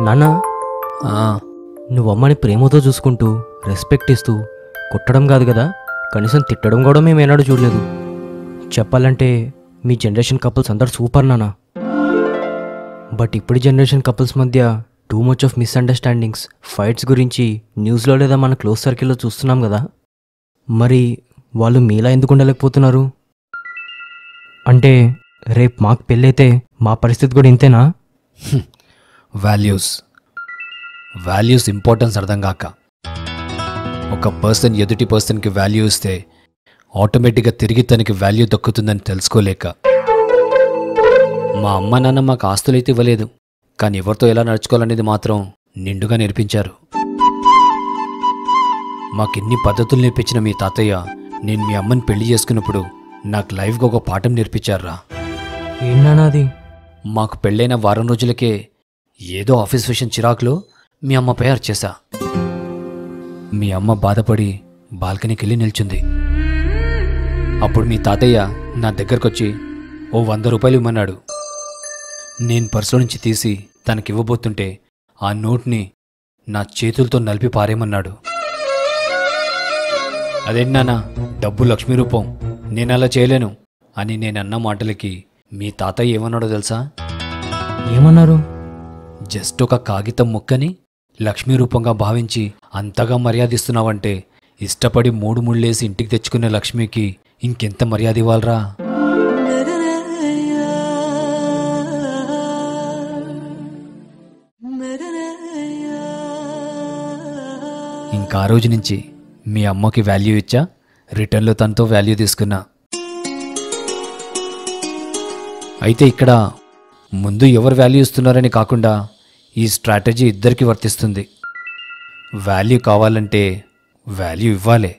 నాన్న, నువ్వు అమ్మని ప్రేమతో చూసుకుంటూ రెస్పెక్ట్ ఇస్తూ కొట్టడం కాదు కదా, కనీసం తిట్టడం కూడా మేము ఏనాడు చూడలేదు. చెప్పాలంటే మీ జనరేషన్ కపుల్స్ అందరు సూపర్ నాన్న. బట్ ఇప్పుడు జనరేషన్ కపుల్స్ మధ్య too much of misunderstandings, fights గురించి న్యూస్లో లేదా మన క్లోజ్ సర్కిల్లో చూస్తున్నాం కదా. మరి వాళ్ళు మీలా ఎందుకు ఉండలేకపోతున్నారు? అంటే రేపు మాకు పెళ్ళైతే మా పరిస్థితి కూడా ఇంతేనా? వాల్యూస్ ఇంపార్టెన్స్ అర్థం కాక ఒక పర్సన్ ఎదుటి పర్సన్కి వాల్యూ ఇస్తే ఆటోమేటిక్గా తిరిగి తనకి వాల్యూ దక్కుతుందని తెలుసుకోలేక మా అమ్మ నాన్న మాకు ఆస్తులైతే ఇవ్వలేదు, కానీ ఎవరితో ఎలా నడుచుకోవాలనేది మాత్రం నిండుగా నేర్పించారు. మాకెన్ని పద్ధతులు నేర్పించిన మీ తాతయ్య నేను మీ అమ్మని పెళ్లి చేసుకున్నప్పుడు నాకు లైఫ్గా ఒక పాఠం నేర్పించారా. ఏంటన్నా అది? మాకు పెళ్ళైన వారం రోజులకే ఏదో ఆఫీస్ విషయం చిరాకులో మీ అమ్మపై అరిచేశా. మీ అమ్మ బాధపడి బాల్కనీకి వెళ్ళి నిల్చుంది. అప్పుడు మీ తాతయ్య నా దగ్గరకొచ్చి ఓ 100 రూపాయలు ఇమ్మన్నాడు. నేను పర్సులో నుంచి తీసి తనకివ్వబోతుంటే ఆ నోట్ని నా చేతులతో నలిపి పారేయమన్నాడు. అదేంటి నాన్న, డబ్బు లక్ష్మీ రూపం, నేను అలా చేయలేను అని నేనన్న మాటలకి మీ తాతయ్య ఏమన్నాడో తెలుసా? ఏమన్నారు? జస్ట్ ఒక కాగితం ముక్కని లక్ష్మీ రూపంగా భావించి అంతగా మర్యాదిస్తున్నావంటే ఇష్టపడి 3 ముళ్ళేసి ఇంటికి తెచ్చుకునే లక్ష్మికి ఇంకెంత మర్యాద ఇవ్వాలరా? ఇంకా ఆ రోజు నుంచి మీ అమ్మకి వాల్యూ ఇచ్చా, రిటర్న్లో తనతో వాల్యూ తీసుకున్నా. అయితే ఇక్కడ ముందు ఎవరు వాల్యూ ఇస్తున్నారని కాకుండా ఈ స్ట్రాటజీ ఇద్దరికి వర్తిస్తుంది. వాల్యూ కావాలంటే వాల్యూ ఇవ్వాలి.